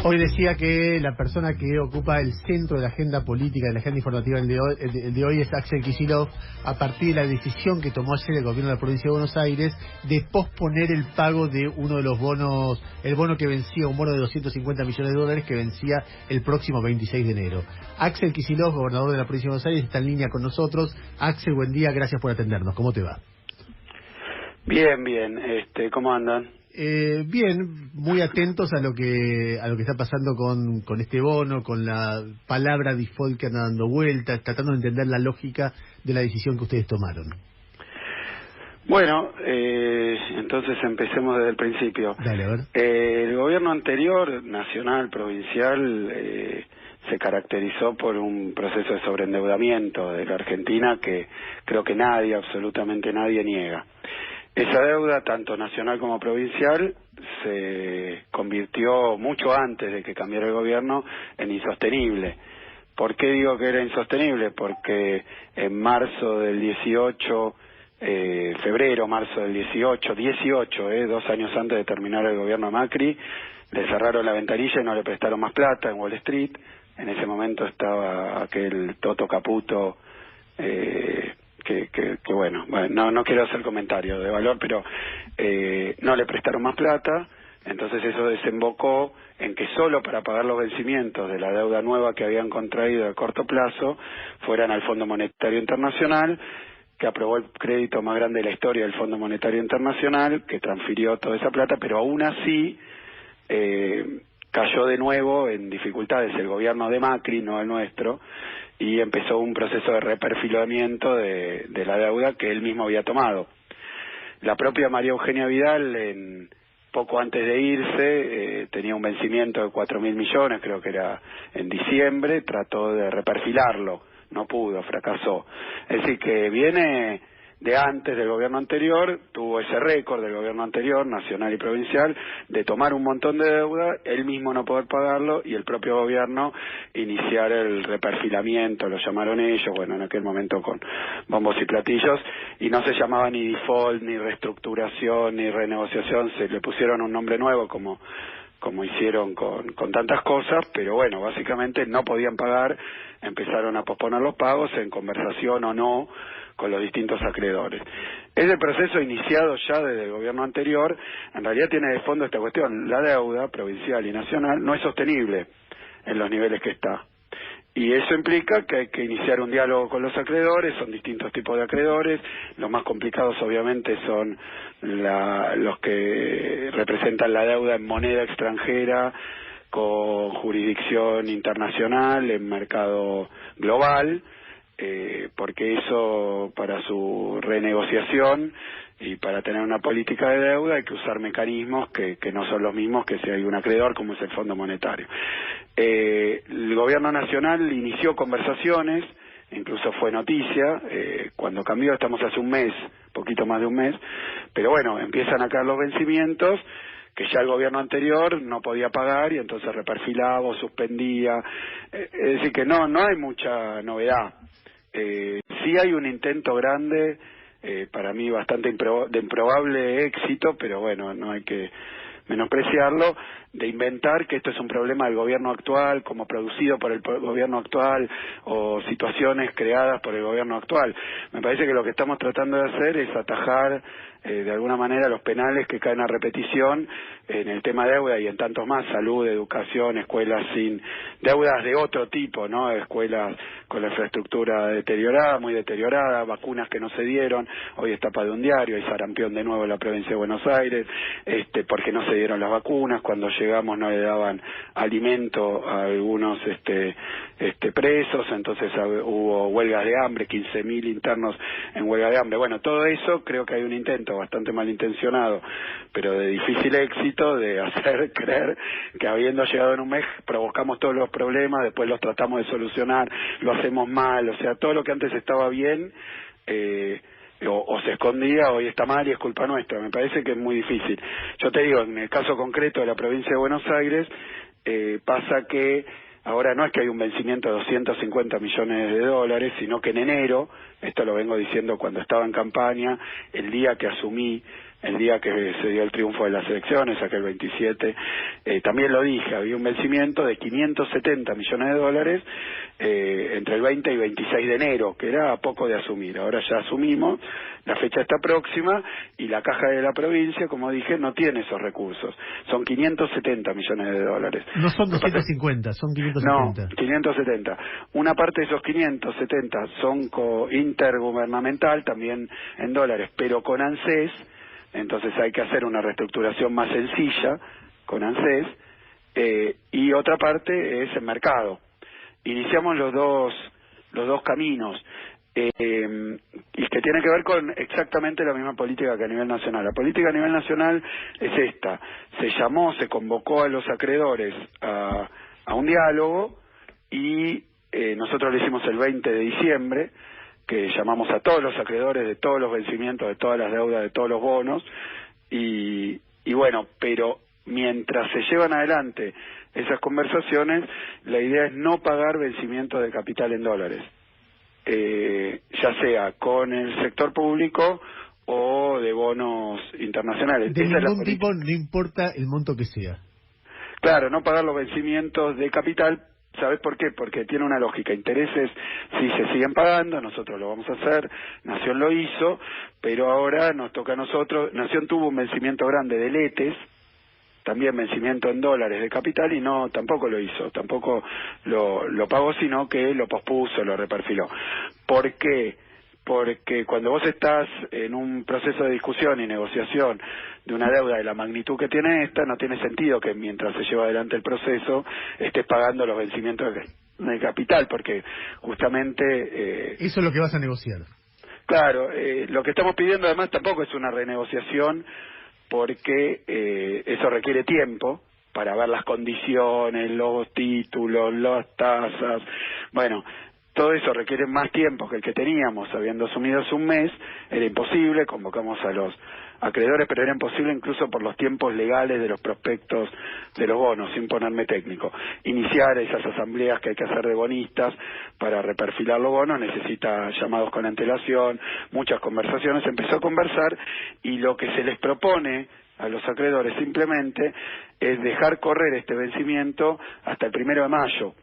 Hoy decía que la persona que ocupa el centro de la agenda política, de la agenda informativa el de hoy es Axel Kicillof, a partir de la decisión que tomó ayer el gobierno de la provincia de Buenos Aires de posponer el pago de uno de los bonos, el bono que vencía, un bono de 250 millones de dólares que vencía el próximo 26 de enero. Axel Kicillof, gobernador de la provincia de Buenos Aires, está en línea con nosotros. Axel, buen día, gracias por atendernos. ¿Cómo te va? Bien, bien. ¿Cómo andan? Bien, muy atentos a lo que está pasando con este bono, con la palabra default que anda dando vueltas, tratando de entender la lógica de la decisión que ustedes tomaron. Bueno, entonces empecemos desde el principio. Dale, a ver. El gobierno anterior, nacional, provincial, se caracterizó por un proceso de sobreendeudamiento de la Argentina que creo que nadie, absolutamente nadie, niega. Esa deuda, tanto nacional como provincial, se convirtió mucho antes de que cambiara el gobierno en insostenible. ¿Por qué digo que era insostenible? Porque en marzo del 18, marzo del 18, 2 años antes de terminar el gobierno de Macri, le cerraron la ventanilla y no le prestaron más plata en Wall Street. En ese momento estaba aquel Toto Caputo, que bueno, no quiero hacer comentario de valor, pero no le prestaron más plata. Entonces eso desembocó en que solo para pagar los vencimientos de la deuda nueva que habían contraído a corto plazo fueran al Fondo Monetario Internacional, que aprobó el crédito más grande de la historia del Fondo Monetario Internacional, que transfirió toda esa plata, pero aún así cayó de nuevo en dificultades el gobierno de Macri, no el nuestro, y empezó un proceso de reperfilamiento de la deuda que él mismo había tomado. La propia María Eugenia Vidal, poco antes de irse, tenía un vencimiento de 4.000 millones, creo que era en diciembre, trató de reperfilarlo, no pudo, fracasó. Es decir, que viene de antes del gobierno anterior, tuvo ese récord del gobierno anterior, nacional y provincial, de tomar un montón de deuda, él mismo no poder pagarlo y el propio gobierno iniciar el reperfilamiento, lo llamaron ellos, bueno, en aquel momento con bombos y platillos, y no se llamaba ni default, ni reestructuración, ni renegociación, se le pusieron un nombre nuevo como hicieron con tantas cosas, pero bueno, básicamente no podían pagar, empezaron a posponer los pagos en conversación o no con los distintos acreedores. Ese proceso iniciado ya desde el gobierno anterior, en realidad tiene de fondo esta cuestión: la deuda provincial y nacional no es sostenible en los niveles que está. Y eso implica que hay que iniciar un diálogo con los acreedores, son distintos tipos de acreedores, los más complicados obviamente son los que representan la deuda en moneda extranjera, con jurisdicción internacional, en mercado global, porque eso, para su renegociación y para tener una política de deuda, hay que usar mecanismos que no son los mismos que si hay un acreedor como es el Fondo Monetario. El gobierno nacional inició conversaciones, incluso fue noticia, cuando cambió, estamos hace un mes, poquito más de un mes, pero bueno, empiezan a caer los vencimientos que ya el gobierno anterior no podía pagar y entonces reperfilaba o suspendía, es decir que no hay mucha novedad. Sí hay un intento grande, para mí bastante de improbable éxito, pero bueno, no hay que menospreciarlo, de inventar que esto es un problema del gobierno actual, como producido por el gobierno actual, o situaciones creadas por el gobierno actual. Me parece que lo que estamos tratando de hacer es atajar de alguna manera los penales que caen a repetición en el tema de deuda y en tantos más: salud, educación, escuelas sin deudas de otro tipo, ¿no? Escuelas con la infraestructura deteriorada, muy deteriorada, vacunas que no se dieron, hoy es tapa de un diario, hay sarampión de nuevo en la provincia de Buenos Aires, porque no se dieron las vacunas, cuando llegamos no le daban alimento a algunos presos, entonces hubo huelgas de hambre, 15.000 internos en huelga de hambre. Bueno, todo eso creo que hay un intento bastante malintencionado, pero de difícil éxito, de hacer creer que habiendo llegado en un mes provocamos todos los problemas, después los tratamos de solucionar, lo hacemos mal, o sea, todo lo que antes estaba bien o se escondía, hoy está mal y es culpa nuestra. Me parece que es muy difícil. Yo te digo, en el caso concreto de la provincia de Buenos Aires, pasa que ahora no es que hay un vencimiento de 250 millones de dólares, sino que en enero, esto lo vengo diciendo cuando estaba en campaña, el día que asumí el día que se dio el triunfo de las elecciones, aquel 27, también lo dije, había un vencimiento de 570 millones de dólares entre el 20 y 26 de enero, que era poco de asumir. Ahora ya asumimos, la fecha está próxima y la caja de la provincia, como dije, no tiene esos recursos. Son 570 millones de dólares. No son 250, son 570. No, 570. Una parte de esos 570 son intergubernamental, también en dólares, pero con ANSES. Entonces hay que hacer una reestructuración más sencilla con ANSES, y otra parte es el mercado. Iniciamos los dos caminos, y que tiene que ver con exactamente la misma política que a nivel nacional. La política a nivel nacional es esta: se convocó a los acreedores a un diálogo, y nosotros lo hicimos el 20 de diciembre, que llamamos a todos los acreedores de todos los vencimientos, de todas las deudas, de todos los bonos, y bueno, pero mientras se llevan adelante esas conversaciones, la idea es no pagar vencimientos de capital en dólares, ya sea con el sector público o de bonos internacionales. De ningún tipo, no importa el monto que sea. Claro, no pagar los vencimientos de capital. ¿Sabes por qué? Porque tiene una lógica. Intereses sí se siguen pagando, nosotros lo vamos a hacer, Nación lo hizo, pero ahora nos toca a nosotros. Nación tuvo un vencimiento grande de letes, también vencimiento en dólares de capital, y tampoco lo hizo, tampoco lo pagó, sino que lo pospuso, lo reperfiló. ¿Por qué? Porque cuando vos estás en un proceso de discusión y negociación de una deuda de la magnitud que tiene esta, no tiene sentido que mientras se lleva adelante el proceso estés pagando los vencimientos de capital, porque justamente... eso es lo que vas a negociar. Claro, lo que estamos pidiendo además tampoco es una renegociación, porque eso requiere tiempo para ver las condiciones, los títulos, las tasas, bueno... Todo eso requiere más tiempo que el que teníamos, habiendo asumido hace un mes. Era imposible, convocamos a los acreedores, pero era imposible incluso por los tiempos legales de los prospectos de los bonos, sin ponerme técnico. Iniciar esas asambleas que hay que hacer de bonistas para reperfilar los bonos necesita llamados con antelación, muchas conversaciones. Empezó a conversar, y lo que se les propone a los acreedores simplemente es dejar correr este vencimiento hasta el 1 de mayo,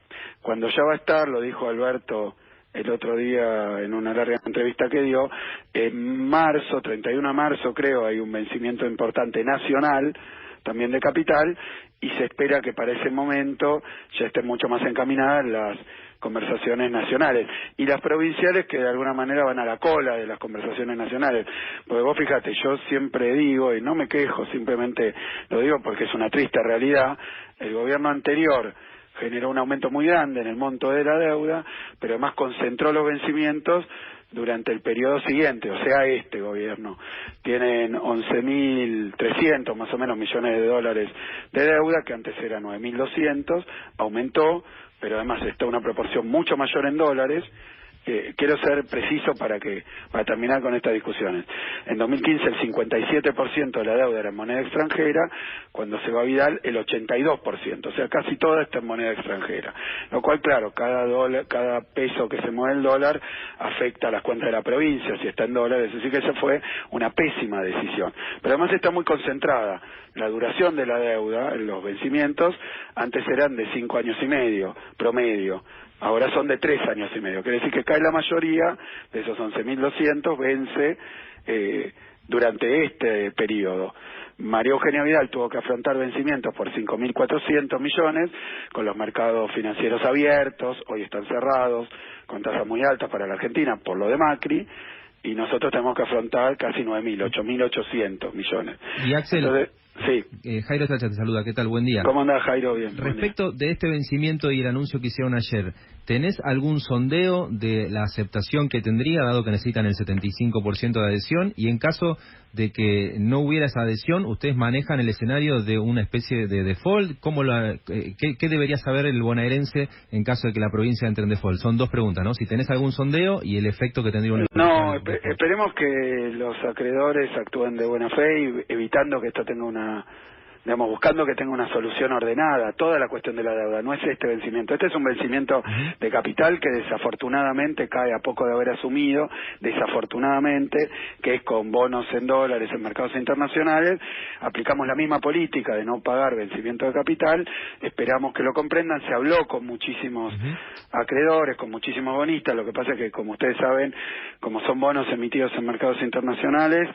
cuando ya va a estar, lo dijo Alberto el otro día en una larga entrevista que dio, en marzo, 31 de marzo creo, hay un vencimiento importante nacional, también de capital, y se espera que para ese momento ya estén mucho más encaminadas las conversaciones nacionales, y las provinciales, que de alguna manera van a la cola de las conversaciones nacionales. Porque vos fíjate, yo siempre digo, y no me quejo, simplemente lo digo porque es una triste realidad, el gobierno anterior generó un aumento muy grande en el monto de la deuda, pero además concentró los vencimientos durante el periodo siguiente, o sea, este gobierno. Tienen 11.300 más o menos millones de dólares de deuda, que antes era 9.200, aumentó, pero además está una proporción mucho mayor en dólares. Quiero ser preciso para terminar con estas discusiones. En 2015 el 57% de la deuda era en moneda extranjera, cuando se va a Vidal el 82%, o sea, casi toda está en moneda extranjera. Lo cual, claro, cada peso que se mueve el dólar afecta a las cuentas de la provincia, si está en dólares, es decir que esa fue una pésima decisión. Pero además está muy concentrada. La duración de la deuda, los vencimientos, antes eran de 5 años y medio, promedio. Ahora son de 3 años y medio. Quiere decir que cae la mayoría de esos 11.200, vence durante este periodo. María Eugenia Vidal tuvo que afrontar vencimientos por 5.400 millones, con los mercados financieros abiertos, hoy están cerrados, con tasas muy altas para la Argentina, por lo de Macri, y nosotros tenemos que afrontar casi 9.000, 8.800 millones. Y Axel, entonces, sí. Jairo Sacha te saluda, ¿qué tal? Buen día. ¿Cómo andás, Jairo? Bien. Respecto de este vencimiento y el anuncio que hicieron ayer, ¿tenés algún sondeo de la aceptación que tendría, dado que necesitan el 75% de adhesión? Y en caso de que no hubiera esa adhesión, ¿ustedes manejan el escenario de una especie de default? ¿Qué debería saber el bonaerense en caso de que la provincia entre en default? Son dos preguntas, ¿no? Si tenés algún sondeo y el efecto que tendría un... No, esperemos que los acreedores actúen de buena fe, y evitando que esto tenga digamos, buscando que tenga una solución ordenada, toda la cuestión de la deuda, no es este vencimiento. Este es un vencimiento de capital que desafortunadamente cae a poco de haber asumido, desafortunadamente, que es con bonos en dólares en mercados internacionales. Aplicamos la misma política de no pagar vencimiento de capital, esperamos que lo comprendan. Se habló con muchísimos acreedores, con muchísimos bonistas. Lo que pasa es que, como ustedes saben, como son bonos emitidos en mercados internacionales,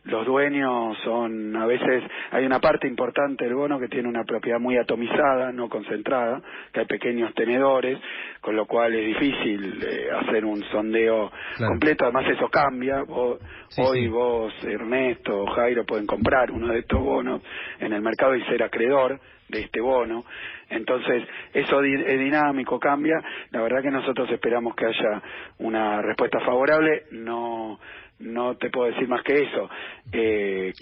los dueños son, a veces, hay una parte importante del bono que tiene una propiedad muy atomizada, no concentrada, que hay pequeños tenedores, con lo cual es difícil hacer un sondeo completo. Además eso cambia. Vos Ernesto o Jairo pueden comprar uno de estos bonos en el mercado y ser acreedor de este bono. Entonces eso es dinámico, cambia. La verdad que nosotros esperamos que haya una respuesta favorable. No te puedo decir más que eso, que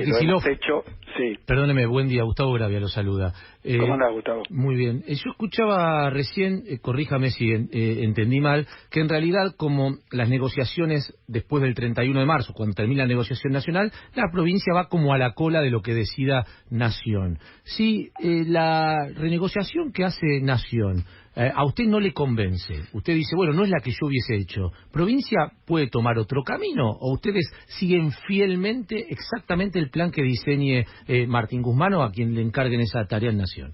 lo hemos hecho. Sí. Perdóneme, buen día, Gustavo Gravia lo saluda. ¿Cómo andás, Gustavo? Muy bien. Yo escuchaba recién, corríjame si entendí mal, que en realidad, como las negociaciones después del 31 de marzo, cuando termina la negociación nacional, la provincia va como a la cola de lo que decida Nación. Si la renegociación que hace Nación a usted no le convence, usted dice, bueno, no es la que yo hubiese hecho, ¿provincia puede tomar otro camino? ¿O ustedes siguen fielmente exactamente el plan que diseñe Martín Guzmán, o a quien le encarguen esa tarea en Nación?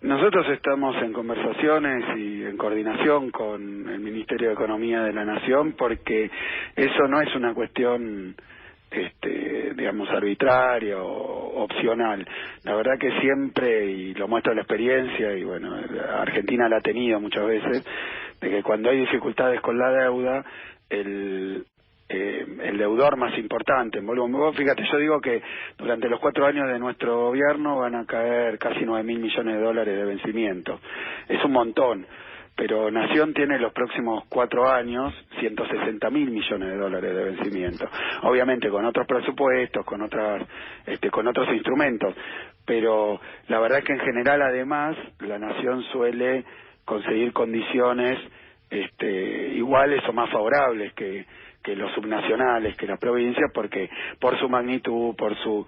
Nosotros estamos en conversaciones y en coordinación con el Ministerio de Economía de la Nación, porque eso no es una cuestión digamos, arbitraria o opcional. La verdad que siempre, y lo muestra la experiencia, y bueno, Argentina la ha tenido muchas veces, de que cuando hay dificultades con la deuda, el deudor más importante, fíjate, yo digo que durante los 4 años de nuestro gobierno van a caer casi 9.000 millones de dólares de vencimiento. Es un montón. Pero Nación tiene los próximos 4 años 160.000 millones de dólares de vencimiento. Obviamente con otros presupuestos, con otros instrumentos. Pero la verdad es que en general, además, la Nación suele conseguir condiciones iguales o más favorables que los subnacionales, que las provincias, porque por su magnitud, por sus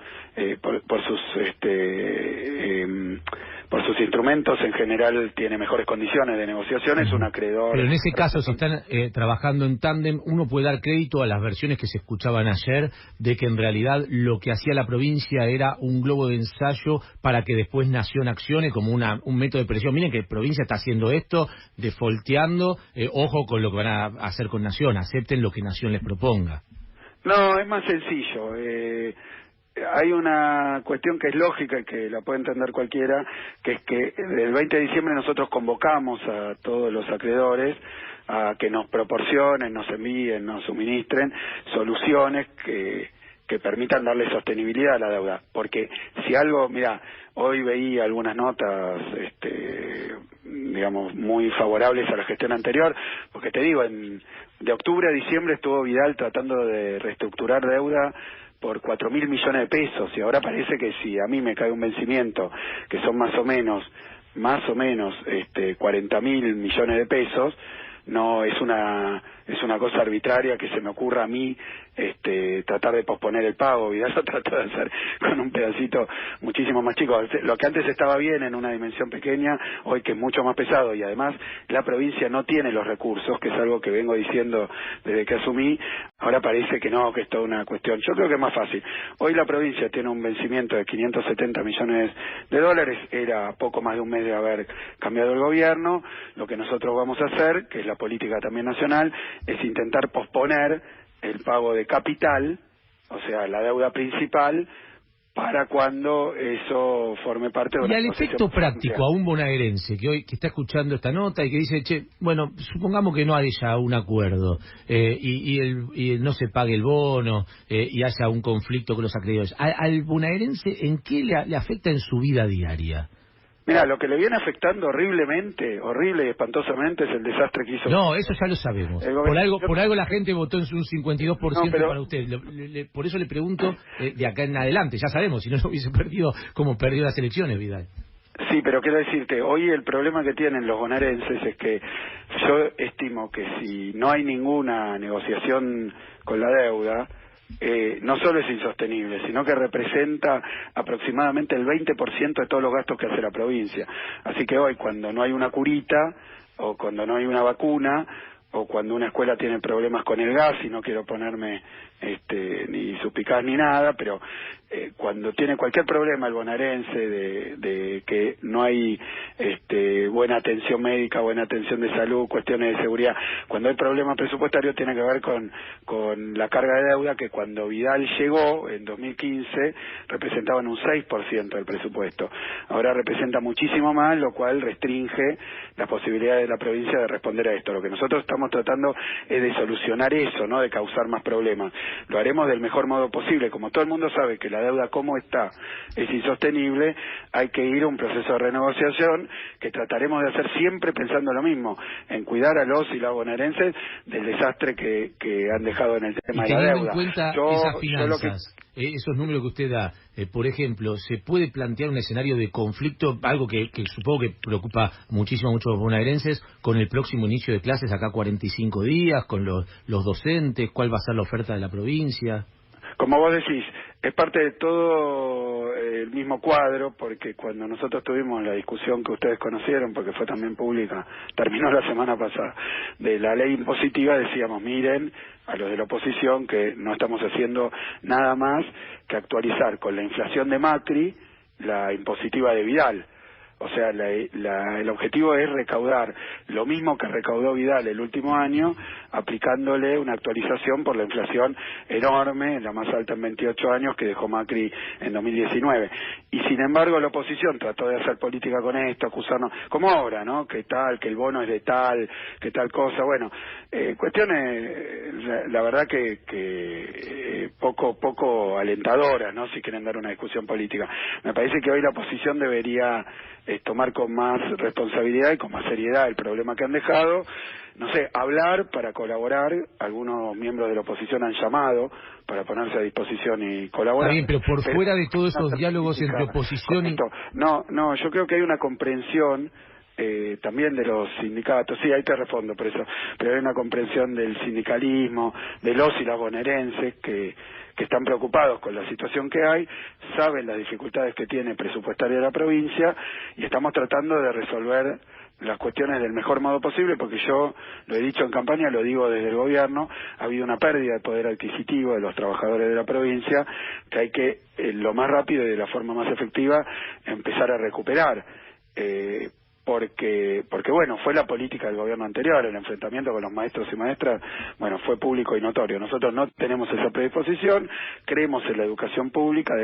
instrumentos, en general tiene mejores condiciones de negociación, es un acreedor. Pero en ese caso, si están trabajando en tándem, uno puede dar crédito a las versiones que se escuchaban ayer, de que en realidad lo que hacía la provincia era un globo de ensayo para que después Nación accione como un método de presión. Miren que provincia está haciendo esto, defolteando, ojo con lo que van a hacer con Nación, acepten lo que Nación les proponga. No, es más sencillo. Hay una cuestión que es lógica y que la puede entender cualquiera, que es que el 20 de diciembre nosotros convocamos a todos los acreedores a que nos proporcionen, nos envíen, nos suministren soluciones que permitan darle sostenibilidad a la deuda. Porque si algo, mira, hoy veía algunas notas, digamos, muy favorables a la gestión anterior, porque te digo, de octubre a diciembre estuvo Vidal tratando de reestructurar deuda por 4.000 millones de pesos, y ahora parece que si a mí me cae un vencimiento que son más o menos 40.000 millones de pesos, no es una cosa arbitraria que se me ocurra a mí tratar de posponer el pago. Vidal lo trató de hacer con un pedacito muchísimo más chico. Lo que antes estaba bien en una dimensión pequeña, hoy que es mucho más pesado, y además la provincia no tiene los recursos, que es algo que vengo diciendo desde que asumí. Ahora parece que no, que es toda una cuestión. Yo creo que es más fácil. Hoy la provincia tiene un vencimiento de 570 millones de dólares, era poco más de un mes de haber cambiado el gobierno. Lo que nosotros vamos a hacer, que es la política también nacional, es intentar posponer el pago de capital, o sea, la deuda principal, para cuando eso forme parte de una. Y al efecto práctico, a un bonaerense que hoy está escuchando esta nota y que dice, che, bueno, supongamos que no haya un acuerdo y no se pague el bono y haya un conflicto con los acreedores, al bonaerense, ¿en qué le afecta en su vida diaria? Mira, lo que le viene afectando horrible y espantosamente, es el desastre que hizo. No, eso ya lo sabemos. Por algo la gente votó en un 52% para usted. Por eso le pregunto de acá en adelante. Ya sabemos, si no lo hubiese perdido, como perdió las elecciones, Vidal. Sí, pero quiero decirte, hoy el problema que tienen los bonaerenses es que yo estimo que si no hay ninguna negociación con la deuda, no solo es insostenible, sino que representa aproximadamente el 20% de todos los gastos que hace la provincia. Así que hoy, cuando no hay una curita, o cuando no hay una vacuna, o cuando una escuela tiene problemas con el gas, y no quiero ponerme ni suspicaz ni nada, pero cuando tiene cualquier problema el bonaerense de que no hay buena atención médica, buena atención de salud, cuestiones de seguridad, cuando hay problemas presupuestarios tiene que ver con la carga de deuda que cuando Vidal llegó en 2015 representaban un 6% del presupuesto. Ahora representa muchísimo más, lo cual restringe las posibilidades de la provincia de responder a esto. Lo que nosotros estamos tratando es de solucionar eso, no de causar más problemas. Lo haremos del mejor modo posible. Como todo el mundo sabe que la deuda como está es insostenible, hay que ir a un proceso de renegociación que trataremos de hacer siempre pensando lo mismo, en cuidar a los y las bonaerenses del desastre que han dejado en el tema de la deuda. Y teniendo en cuenta esas finanzas, esos números que usted da, por ejemplo, ¿se puede plantear un escenario de conflicto, algo que supongo que preocupa muchísimo a muchos bonaerenses, con el próximo inicio de clases acá 45 días, con los docentes? ¿Cuál va a ser la oferta de la provincia? Como vos decís, es parte de todo el mismo cuadro, porque cuando nosotros tuvimos la discusión que ustedes conocieron, porque fue también pública, terminó la semana pasada, de la ley impositiva, decíamos, miren, a los de la oposición, que no estamos haciendo nada más que actualizar con la inflación de Macri la impositiva de Vidal. O sea, el objetivo es recaudar lo mismo que recaudó Vidal el último año, aplicándole una actualización por la inflación enorme, la más alta en 28 años, que dejó Macri en 2019. Y sin embargo la oposición trató de hacer política con esto, acusarnos, como ahora, ¿no? Que tal, que el bono es de tal, que tal cosa. Bueno, cuestiones, la verdad que poco alentadoras, ¿no? Si quieren dar una discusión política. Me parece que hoy la oposición debería tomar con más responsabilidad y con más seriedad el problema que han dejado, no sé, hablar para colaborar. Algunos miembros de la oposición han llamado para ponerse a disposición y colaborar. Está bien, pero fuera de todos esos diálogos entre oposición y... No, yo creo que hay una comprensión también de los sindicatos, sí, ahí te respondo por eso, pero hay una comprensión del sindicalismo, de los y las bonaerenses que están preocupados con la situación que hay, saben las dificultades que tiene presupuestaria la provincia, y estamos tratando de resolver las cuestiones del mejor modo posible, porque yo lo he dicho en campaña, lo digo desde el gobierno, ha habido una pérdida de poder adquisitivo de los trabajadores de la provincia que hay que, lo más rápido y de la forma más efectiva, empezar a recuperar. Porque bueno, fue la política del gobierno anterior, el enfrentamiento con los maestros y maestras, bueno, fue público y notorio. Nosotros no tenemos esa predisposición, creemos en la educación pública,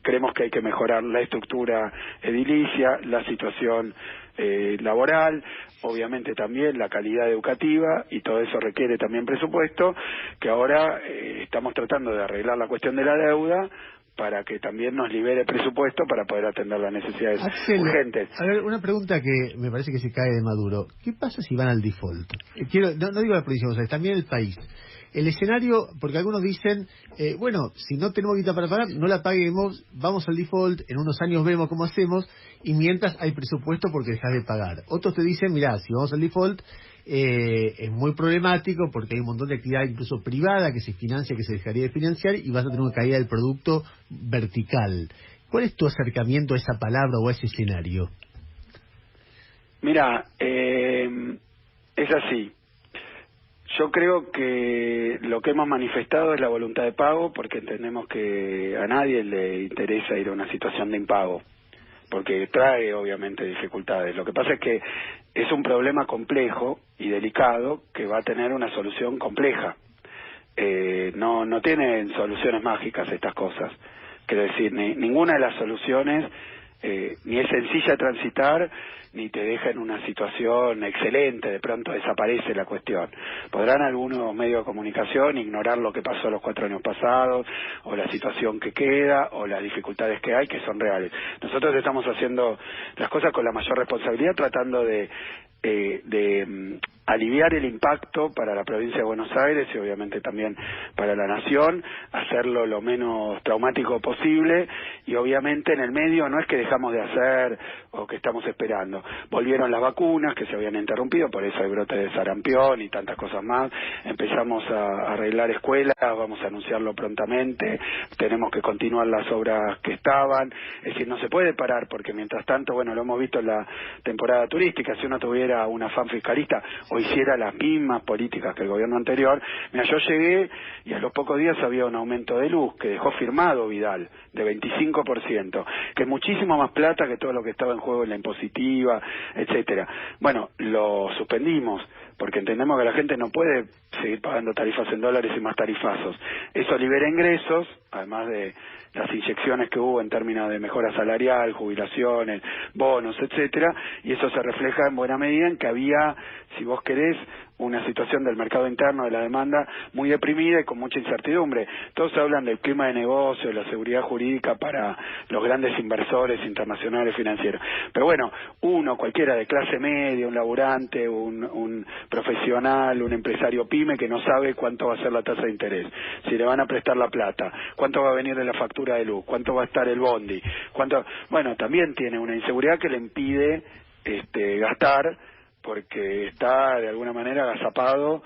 creemos que hay que mejorar la estructura edilicia, la situación laboral, obviamente también la calidad educativa, y todo eso requiere también presupuesto, que ahora estamos tratando de arreglar la cuestión de la deuda, para que también nos libere presupuesto para poder atender las necesidades urgentes. A ver, una pregunta que me parece que se cae de Maduro. ¿Qué pasa si van al default? No digo la provincia, o sea, también el país. El escenario, porque algunos dicen, bueno, si no tenemos guita para pagar, no la paguemos, vamos al default, en unos años vemos cómo hacemos, y mientras hay presupuesto porque dejas de pagar. Otros te dicen, mirá, si vamos al default, es muy problemático porque hay un montón de actividad incluso privada que se financia, que se dejaría de financiar, y vas a tener una caída del producto vertical. ¿Cuál es tu acercamiento a esa palabra o a ese escenario? Mira, es así. Yo creo que lo que hemos manifestado es la voluntad de pago, porque entendemos que a nadie le interesa ir a una situación de impago, porque trae obviamente dificultades. Lo que pasa es que es un problema complejo y delicado que va a tener una solución compleja. No tienen soluciones mágicas estas cosas. Quiero decir, ninguna de las soluciones ni es sencilla de transitar, ni te deja en una situación excelente, de pronto desaparece la cuestión. Podrán algunos medios de comunicación ignorar lo que pasó los 4 años pasados, o la situación que queda, o las dificultades que hay, que son reales. Nosotros estamos haciendo las cosas con la mayor responsabilidad, tratando de aliviar el impacto para la provincia de Buenos Aires y obviamente también para la nación, hacerlo lo menos traumático posible, y obviamente en el medio no es que dejamos de hacer o que estamos esperando. Volvieron las vacunas que se habían interrumpido, por eso hay brote de sarampión y tantas cosas más. Empezamos a arreglar escuelas, vamos a anunciarlo prontamente, tenemos que continuar las obras que estaban, es decir, no se puede parar porque mientras tanto, bueno, lo hemos visto en la temporada turística, si uno tuviera un afán fiscalista o hiciera las mismas políticas que el gobierno anterior. Mira, yo llegué y a los pocos días había un aumento de luz que dejó firmado Vidal de 25%, que es muchísimo más plata que todo lo que estaba en juego en la impositiva, etcétera. Bueno, lo suspendimos porque entendemos que la gente no puede seguir pagando tarifas en dólares y más tarifazos. Eso libera ingresos, además de las inyecciones que hubo en términos de mejora salarial, jubilaciones, bonos, etcétera, y eso se refleja en buena medida en que había, si vos querés, una situación del mercado interno de la demanda muy deprimida y con mucha incertidumbre. Todos hablan del clima de negocio, de la seguridad jurídica para los grandes inversores internacionales financieros. Pero bueno, uno, cualquiera de clase media, un laburante, un profesional, un empresario pyme que no sabe cuánto va a ser la tasa de interés, si le van a prestar la plata, cuánto va a venir de la factura de luz, cuánto va a estar el bondi, bueno, también tiene una inseguridad que le impide gastar, porque está de alguna manera agazapado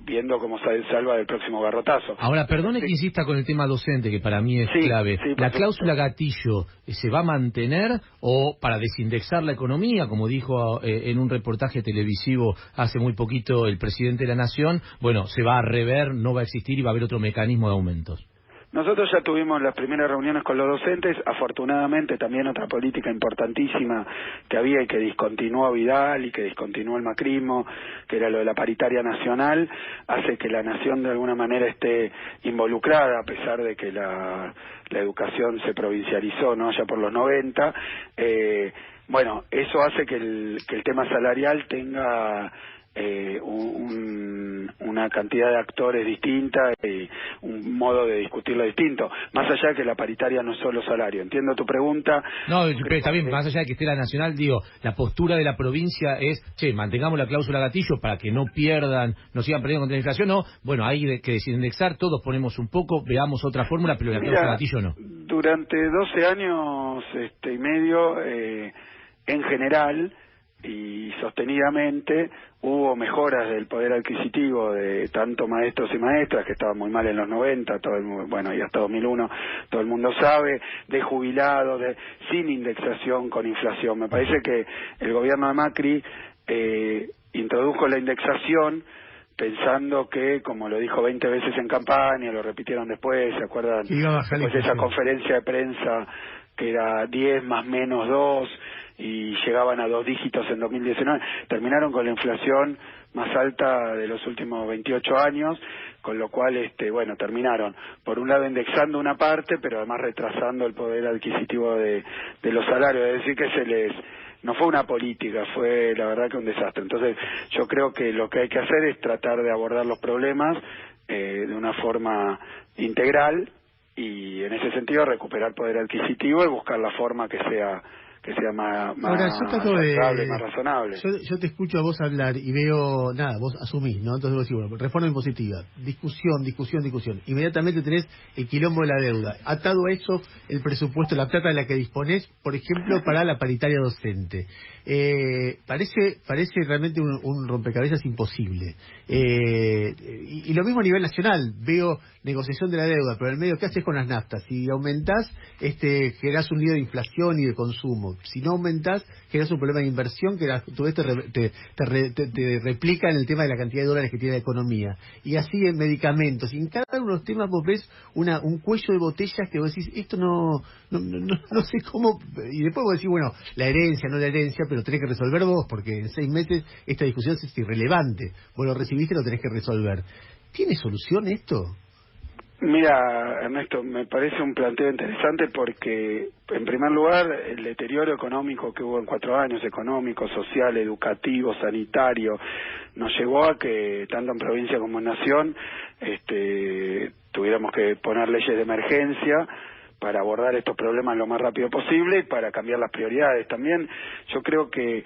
viendo cómo salva del próximo garrotazo. Ahora, perdone que insista con el tema docente, que para mí es clave. ¿La cláusula gatillo se va a mantener o para desindexar la economía, como dijo en un reportaje televisivo hace muy poquito el presidente de la Nación, bueno, se va a rever, no va a existir y va a haber otro mecanismo de aumentos? Nosotros ya tuvimos las primeras reuniones con los docentes, afortunadamente también otra política importantísima que había y que discontinuó Vidal y que discontinuó el macrismo, que era lo de la paritaria nacional, hace que la nación de alguna manera esté involucrada, a pesar de que la educación se provincializó, ¿no?, ya por los 90. Bueno, eso hace que el tema salarial tenga una cantidad de actores distinta y un modo de discutirlo distinto, más allá de que la paritaria no es solo salario. Entiendo tu pregunta. No, pero está bien, más allá de que esté la nacional, digo, la postura de la provincia es, mantengamos la cláusula gatillo para que no pierdan, no sigan perdiendo contra la inflación, no, bueno, hay que desindexar, todos ponemos un poco, veamos otra fórmula, pero la cláusula gatillo no. Durante 12 años y medio, en general, y sostenidamente hubo mejoras del poder adquisitivo de tanto maestros y maestras, que estaban muy mal en los 90, y hasta 2001 todo el mundo sabe, de jubilados, sin indexación con inflación. Me parece que el gobierno de Macri introdujo la indexación pensando que, como lo dijo 20 veces en campaña, lo repitieron después, ¿se acuerdan? Después de esa conferencia de prensa que era 10 más menos 2 y llegaban a 2 dígitos en 2019, terminaron con la inflación más alta de los últimos 28 años, con lo cual, terminaron, por un lado indexando una parte, pero además retrasando el poder adquisitivo de los salarios, es decir, que no fue una política, fue la verdad que un desastre. Entonces yo creo que lo que hay que hacer es tratar de abordar los problemas de una forma integral y en ese sentido recuperar poder adquisitivo y buscar la forma que sea más razonable y más razonable. Yo te escucho a vos hablar y veo, vos asumís, ¿no? Entonces vos decís, bueno, reforma impositiva, discusión. Inmediatamente tenés el quilombo de la deuda. Atado a eso, el presupuesto, la plata de la que disponés, por ejemplo, para la paritaria docente. Parece realmente un rompecabezas imposible. Y lo mismo a nivel nacional. Veo negociación de la deuda, pero en el medio, ¿qué haces con las naftas? Si aumentás, generás un lío de inflación y de consumo. Si no aumentás, generás un problema de inversión que a tu vez te replica en el tema de la cantidad de dólares que tiene la economía. Y así en medicamentos. Y en cada uno de los temas vos ves un cuello de botellas que vos decís, esto no sé cómo. Y después vos decís, bueno, la herencia, no la herencia, pero tenés que resolver vos, porque en 6 meses esta discusión es irrelevante. Vos lo recibiste y lo tenés que resolver. ¿Tiene solución esto? Mira, Ernesto, me parece un planteo interesante porque, en primer lugar, el deterioro económico que hubo en 4 años, económico, social, educativo, sanitario, nos llevó a que, tanto en provincia como en nación, tuviéramos que poner leyes de emergencia para abordar estos problemas lo más rápido posible y para cambiar las prioridades. También yo creo que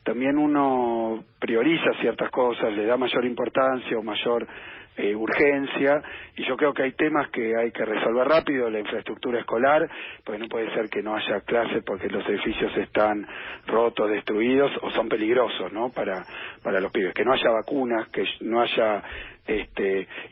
también uno prioriza ciertas cosas, le da mayor importancia o mayor urgencia, y yo creo que hay temas que hay que resolver rápido, la infraestructura escolar, pues no puede ser que no haya clases porque los edificios están rotos, destruidos o son peligrosos, ¿no? Para los pibes, que no haya vacunas, que no haya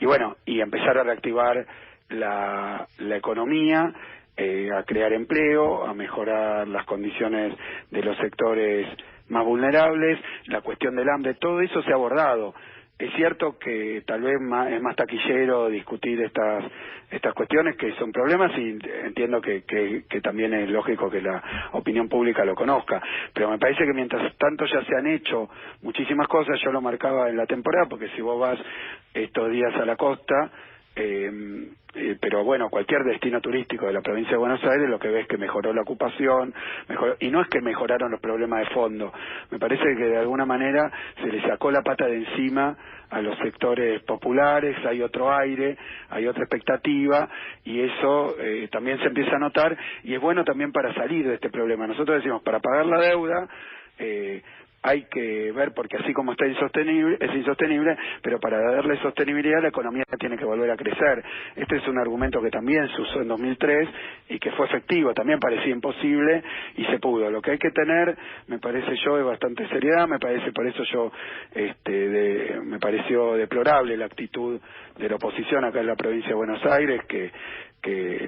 y bueno, y empezar a reactivar la economía, a crear empleo, a mejorar las condiciones de los sectores más vulnerables, la cuestión del hambre, todo eso se ha abordado. Es cierto que tal vez es más taquillero discutir estas cuestiones, que son problemas, y entiendo que también es lógico que la opinión pública lo conozca, pero me parece que mientras tanto ya se han hecho muchísimas cosas. Yo lo marcaba en la temporada, porque si vos vas estos días a la costa, pero bueno, cualquier destino turístico de la provincia de Buenos Aires, lo que ves que mejoró la ocupación, y no es que mejoraron los problemas de fondo, me parece que de alguna manera se le sacó la pata de encima a los sectores populares, hay otro aire, hay otra expectativa, y eso también se empieza a notar, y es bueno también para salir de este problema. Nosotros decimos, para pagar la deuda, hay que ver, porque así como está insostenible, es insostenible, pero para darle sostenibilidad la economía tiene que volver a crecer. Este es un argumento que también se usó en 2003 y que fue efectivo, también parecía imposible y se pudo. Lo que hay que tener, me parece yo, es bastante seriedad, por eso yo me pareció deplorable la actitud de la oposición acá en la provincia de Buenos Aires, que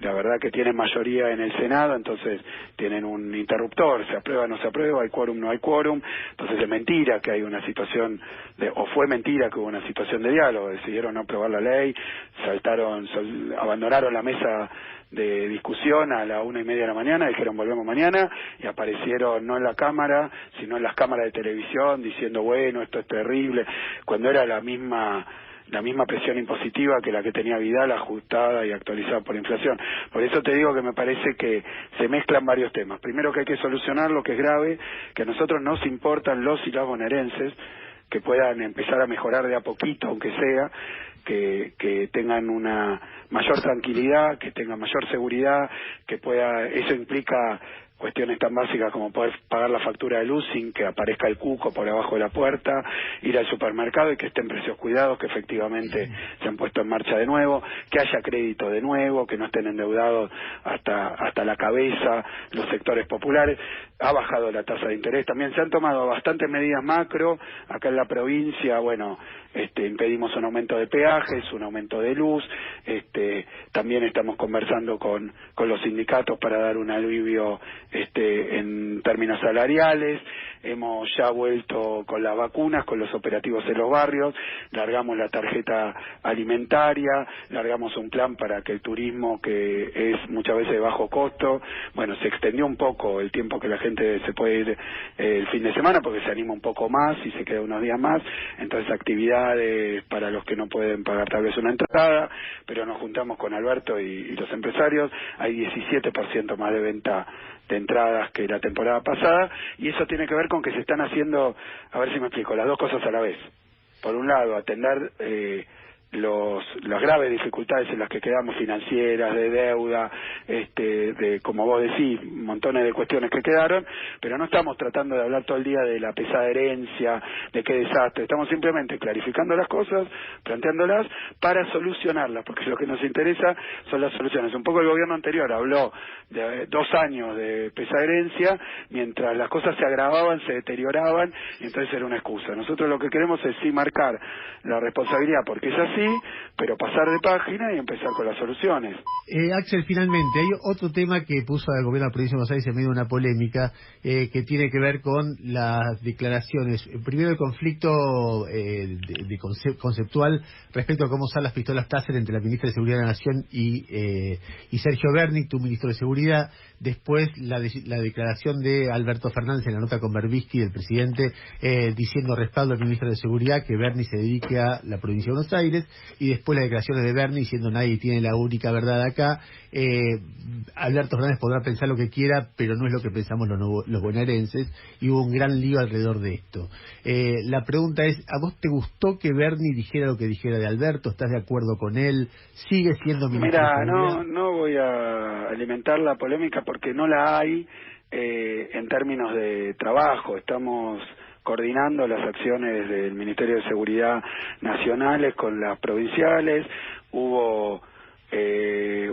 la verdad que tienen mayoría en el Senado, entonces tienen un interruptor, se aprueba, no se aprueba, hay quórum, no hay quórum, entonces es mentira que hay una situación, o fue mentira que hubo una situación de diálogo, decidieron no aprobar la ley, abandonaron la mesa de discusión a la 1:30 de la mañana, dijeron volvemos mañana, y aparecieron no en la Cámara, sino en las cámaras de televisión, diciendo bueno, esto es terrible, cuando era la misma presión impositiva que la que tenía Vidal, ajustada y actualizada por inflación. Por eso te digo que me parece que se mezclan varios temas. Primero, que hay que solucionar lo que es grave, que a nosotros nos importan los y las bonaerenses, que puedan empezar a mejorar de a poquito, aunque sea, que tengan una mayor tranquilidad, que tengan mayor seguridad, eso implica cuestiones tan básicas como poder pagar la factura de luz sin que aparezca el cuco por abajo de la puerta, ir al supermercado y que estén precios cuidados, que efectivamente se han puesto en marcha de nuevo, que haya crédito de nuevo, que no estén endeudados hasta la cabeza los sectores populares. Ha bajado la tasa de interés, también se han tomado bastantes medidas macro acá en la provincia. Bueno, impedimos un aumento de peajes, un aumento de luz, también estamos conversando con los sindicatos para dar un alivio en términos salariales. Hemos ya vuelto con las vacunas, con los operativos en los barrios, largamos la tarjeta alimentaria, largamos un plan para que el turismo, que es muchas veces de bajo costo, bueno, se extendió un poco el tiempo que la gente se puede ir el fin de semana, porque se anima un poco más y se queda unos días más, entonces actividades para los que no pueden pagar tal vez una entrada, pero nos juntamos con Alberto y los empresarios, hay 17% más de venta de entradas que la temporada pasada, y eso tiene que ver con que se están haciendo, a ver si me explico, las dos cosas a la vez. Por un lado, atender las graves dificultades en las que quedamos, financieras, de deuda, de como vos decís, montones de cuestiones que quedaron, pero no estamos tratando de hablar todo el día de la pesada herencia, de qué desastre, estamos simplemente clarificando las cosas, planteándolas para solucionarlas, porque lo que nos interesa son las soluciones. Un poco el gobierno anterior habló de 2 años de pesada herencia, mientras las cosas se agravaban, se deterioraban, y entonces era una excusa. Nosotros lo que queremos es sí marcar la responsabilidad, porque es así, pero pasar de página y empezar con las soluciones. Axel, finalmente, hay otro tema que puso al gobierno de la provincia de Buenos Aires en medio de una polémica que tiene que ver con las declaraciones. Primero, el conflicto conceptual respecto a cómo usar las pistolas Taser entre la ministra de Seguridad de la Nación y Sergio Berni, tu ministro de Seguridad. Después, la declaración de Alberto Fernández en la nota con Berbisky, del presidente, diciendo respaldo al ministro de Seguridad que Berni se dedique a la provincia de Buenos Aires. Y después las declaraciones de Berni diciendo nadie tiene la única verdad acá. Alberto Fernández podrá pensar lo que quiera, pero no es lo que pensamos los bonaerenses, y hubo un gran lío alrededor de esto. La pregunta es, ¿a vos te gustó que Berni dijera lo que dijera de Alberto? ¿Estás de acuerdo con él? ¿Sigue siendo ministro de Seguridad? Mira, no voy a alimentar la polémica porque no la hay. en términos de trabajo. Estamos coordinando las acciones del Ministerio de Seguridad nacionales con las provinciales. Hubo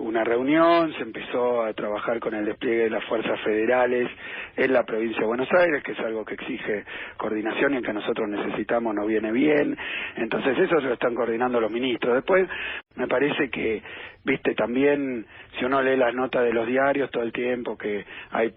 una reunión, se empezó a trabajar con el despliegue de las fuerzas federales en la provincia de Buenos Aires, que es algo que exige coordinación y en que nosotros necesitamos, nos viene bien. Entonces eso se lo están coordinando los ministros. Después me parece que, viste, también si uno lee las notas de los diarios todo el tiempo, que hay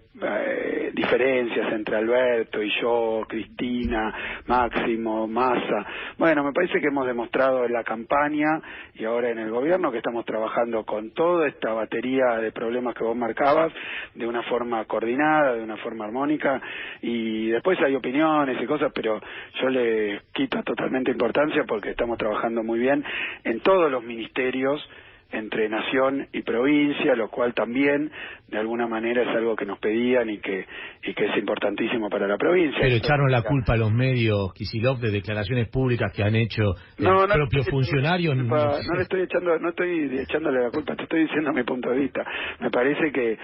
diferencias entre Alberto y yo, Cristina, Máximo, Massa. Bueno, me parece que hemos demostrado en la campaña y ahora en el gobierno que estamos trabajando con toda esta batería de problemas que vos marcabas, de una forma coordinada, de una forma armónica, y después hay opiniones y cosas, pero yo le quito totalmente importancia porque estamos trabajando muy bien en todos los ministerios, entre nación y provincia, lo cual también de alguna manera es algo que nos pedían y que es importantísimo para la provincia. Pero echaron la culpa a los medios, Kicillof, de declaraciones públicas que han hecho propios funcionarios. No le estoy echando, no estoy echándole la culpa, te estoy diciendo mi punto de vista. Me parece que,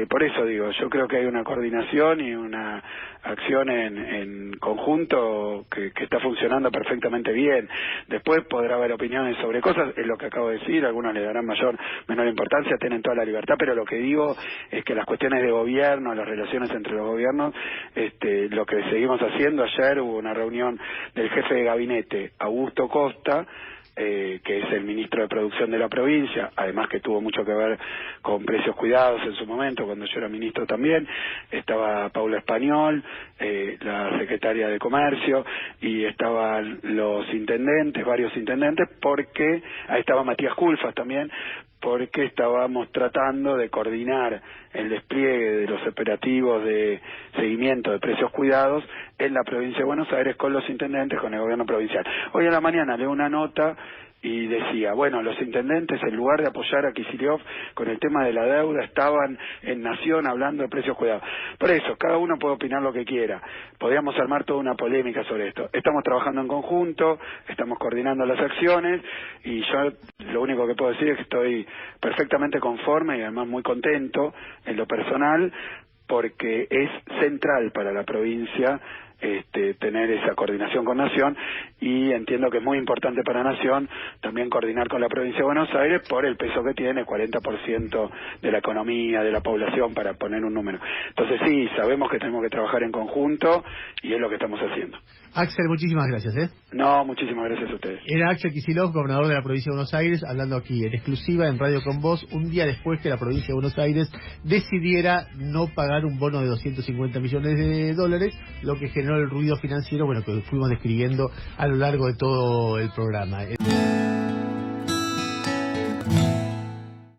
por eso digo, yo creo que hay una coordinación y una acción en conjunto que está funcionando perfectamente bien. Después podrá haber opiniones sobre cosas, es lo que acabo de decir, algunos le darán menor importancia, tienen toda la libertad, pero lo que digo es que las cuestiones de gobierno, las relaciones entre los gobiernos, lo que seguimos haciendo. Ayer hubo una reunión del jefe de gabinete, Augusto Costa, que es el ministro de Producción de la provincia, además que tuvo mucho que ver con Precios Cuidados en su momento, cuando yo era ministro también. Estaba Paula Español, la secretaria de Comercio, y estaban los intendentes, varios intendentes, porque ahí estaba Matías Culfas también, porque estábamos tratando de coordinar el despliegue de los operativos de seguimiento de precios cuidados en la provincia de Buenos Aires con los intendentes, con el gobierno provincial. Hoy a la mañana leo una nota y decía, bueno, los intendentes, en lugar de apoyar a Kicillof con el tema de la deuda, estaban en Nación hablando de precios cuidados. Por eso, cada uno puede opinar lo que quiera. Podríamos armar toda una polémica sobre esto. Estamos trabajando en conjunto, estamos coordinando las acciones, y yo lo único que puedo decir es que estoy perfectamente conforme y además muy contento en lo personal, porque es central para la provincia tener esa coordinación con Nación, y entiendo que es muy importante para Nación también coordinar con la provincia de Buenos Aires por el peso que tiene, 40% de la economía, de la población, para poner un número. Entonces sí, sabemos que tenemos que trabajar en conjunto y es lo que estamos haciendo. Axel, muchísimas gracias. No, muchísimas gracias a ustedes. Era Axel Kicillof, gobernador de la provincia de Buenos Aires, hablando aquí en exclusiva en Radio Con Vos, un día después que la provincia de Buenos Aires decidiera no pagar un bono de $250 millones, lo que generó el ruido financiero, bueno, que fuimos describiendo a lo largo de todo el programa.